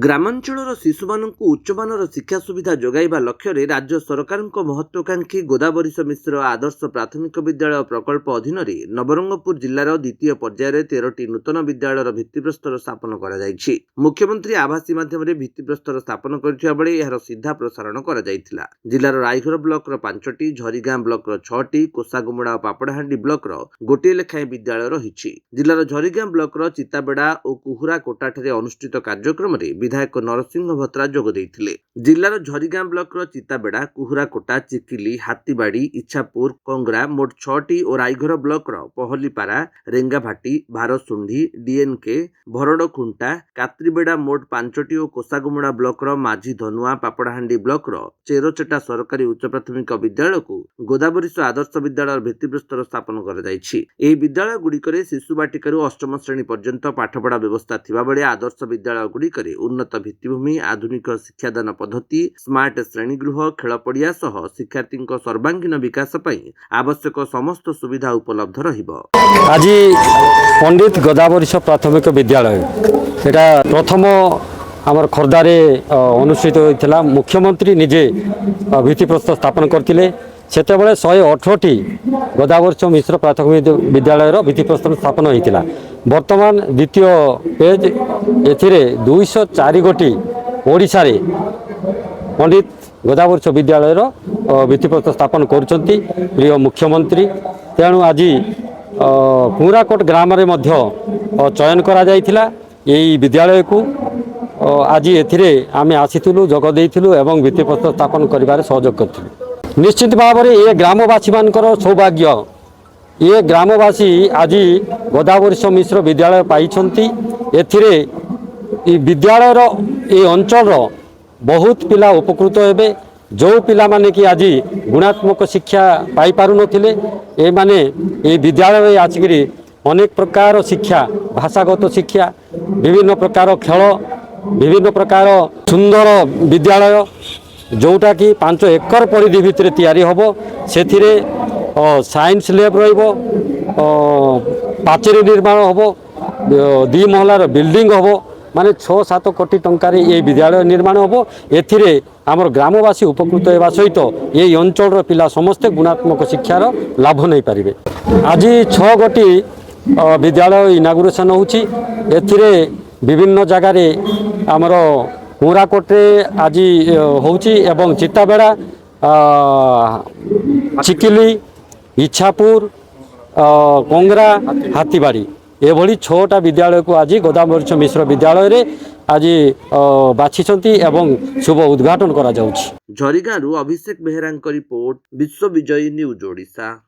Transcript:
ଗ୍ରାମାଞ୍ଚଳର ଶିଶୁମାନଙ୍କୁ ଉଚ୍ଚମାନର ଶିକ୍ଷା ସୁବିଧା ଯୋଗାଇବା ଲକ୍ଷ୍ୟରେ ରାଜ୍ୟ ସରକାରଙ୍କ ମହତ୍ୱାକାଂକ୍ଷୀ ଗୋଦାବରୀଶ ମିଶ୍ର ଆଦର୍ଶ ପ୍ରାଥମିକ ବିଦ୍ୟାଳୟ ପ୍ରକଳ୍ପ ଅଧୀନରେ ନବରଙ୍ଗପୁର ଜିଲ୍ଲାର ଦ୍ୱିତୀୟ ପର୍ଯ୍ୟାୟରେ 13ଟି ନୂତନ ବିଦ୍ୟାଳୟର ଭିତ୍ତିପ୍ରସ୍ତର ସ୍ଥାପନ କରାଯାଇଛି। ମୁଖ୍ୟମନ୍ତ୍ରୀ ଆବାସୀ ମାଧ୍ୟମରେ ଭିତ୍ତିପ୍ରସ୍ତର ସ୍ଥାପନ କରିଥିବା ବେଳେ ଏହାର ସିଧା ପ୍ରସାରଣ କରାଯାଇଥିଲା। ଜିଲ୍ଲାର ରାଇଘର ବ୍ଲକର 5ଟି, ଝରିଗାଁ ବ୍ଲକର 6ଟି, କୋଷାଗୁମୁଡ଼ା ଓ ପାପଡ଼ାହାଣ୍ଡି ବ୍ଲକର ଗୋଟିଏ ଲେଖାଏଁ ବିଦ୍ୟାଳୟ ରହିଛି। ଜିଲ୍ଲାର ଝରିଗାଁ ବ୍ଲକର ଚିତାବେଡ଼ା ଓ କୁହୁରା କୋଟାଠାରେ ଅନୁଷ୍ଠିତ କାର୍ଯ୍ୟକ୍ରମରେ ବିଧାୟକ ନରସିଂହ ଭତ୍ରା ଯୋଗ ଦେଇଥିଲେ। ଜିଲ୍ଲାର ଝରିଗାଁ ବ୍ଲକର ଚିତାବେଡ଼ା, କୁହୁରାକୋଟା, ଚିକିଲି, ହାତୀବାଡ଼ି, ଇଚ୍ଛାପୁର, କଙ୍ଗରା ମୋଟ 6ଟି ଓ ରାଇଘର ବ୍ଲକର ପହଲିପାରା, ରେଙ୍ଗାଭାଟି, ଭାରସୁଣ୍ଡି, ଡିଏନକେ, ଭରଡ଼ଖୁଣ୍ଟା, କାତ୍ରିବେଡ଼ା ମୋଟ 5ଟି ଓ କୋଷାଗୁମୁଡ଼ା ବ୍ଲକର ମାଝି ଧନୁଆ, ପାପଡ଼ାହାଣ୍ଡି ବ୍ଲକର ଚେରଚେଟା ସରକାରୀ ଉଚ୍ଚ ପ୍ରାଥମିକ ବିଦ୍ୟାଳୟକୁ ଗୋଦାବରୀଶ ଆଦର୍ଶ ବିଦ୍ୟାଳୟର ଭିତ୍ତିପ୍ରସ୍ତର ସ୍ଥାପନ କରାଯାଇଛି। ଏହି ବିଦ୍ୟାଳୟଗୁଡ଼ିକରେ ଶିଶୁ ବାଟିକାରୁ ଅଷ୍ଟମ ଶ୍ରେଣୀ ପର୍ଯ୍ୟନ୍ତ ପାଠପଢ଼ା ବ୍ୟବସ୍ଥା ଥିବାବେଳେ ଆଦର୍ଶ ବିଦ୍ୟାଳୟଗୁଡ଼ିକରେ ଉନ୍ନତ ଭିତ୍ତିଭୂମି, ଆଧୁନିକ ଶିକ୍ଷାଦାନ ପଦ୍ଧତି, ସ୍ମାର୍ଟ ଶ୍ରେଣୀଗୃହ, ଖେଳ ପଡ଼ିଆ ସହ ଶିକ୍ଷାର୍ଥୀଙ୍କ ସର୍ବାଙ୍ଗୀନ ବିକାଶ ପାଇଁ ଆବଶ୍ୟକ ସମସ୍ତ ସୁବିଧା ଉପଲବ୍ଧ ରହିବ। आज पंडित गोदावरीश प्राथमिक विद्यालय एटा प्रथम आमर खोर्धारे अनुष्ठित होता। मुख्यमंत्री निजे भित्तिप्रस्तर स्थापन करते सेते 118टी गोदावरीश मिश्र प्राथमिक विद्यालय भित्तिप्रस्तर स्थापन होता। वर्तमान द्वितीय पेज ए 204 गोटी ओडिशा रे पंडित गोदावरीश विद्यालय भित्तिप्रस्तर स्थापन करुँच प्रिय मुख्यमंत्री। तेणु आज कुराकोट ग्राम रे मध्य चयन करा जायथिला एई विद्यालय को। आज एथिरे आमे आसीथिलु, जोग देइथिलु एवं भित्तिप्रस्तर स्थापन करिबारे सहयोग करथिलु। निश्चित भाव में ये ग्रामवासी मानकर सौभाग्य, ये ग्रामवासी आज गोदावरीश मिश्र विद्यालय पाइछंती। एथिरे विद्यालयर ये अंचल बहुत पिला उपकृत हेबे। जो पिला माने कि आज गुणात्मक शिक्षा पाई पारु नथिले, ए माने ये विद्यालय आसिकरी अनेक प्रकार शिक्षा, भाषागत शिक्षा, विभिन्न प्रकार खेल, विभिन्न प्रकार सुंदर विद्यालय जोटा कि 5 एकर परिधि भितर तैयारी होबो। सेथिरे साइंस लैब रहिबो, पाचेरी निर्माण होबो, 2 महलार बिल्डिंग होबो, माने 6-7 कोटी टंकार ये विद्यालय निर्माण होबो। एथिरे आमर ग्रामवासी उपकृत होगा सहित ये अंचल पिला समस्ते गुणात्मक शिक्षार लाभ नहीं पारे। आज 6 गोटी विद्यालय इनागुरेसन होउची। एथिरे विभिन्न जगार आमर कुराकोटे आज होउची एवं चिताबेड़ा, चिकिली, इच्छापुर, कंगरा, हाथीबाड़ी एभली 6टा विद्यालय को आज गोदावरीश मिश्र विद्यालय रे आज बाछिछंती एवं शुभ उद्घाटन करा जाउछि। झरिगाँरू अभिषेक बेहेरांक रिपोर्ट, विश्व विजयी न्यूज ओडिशा।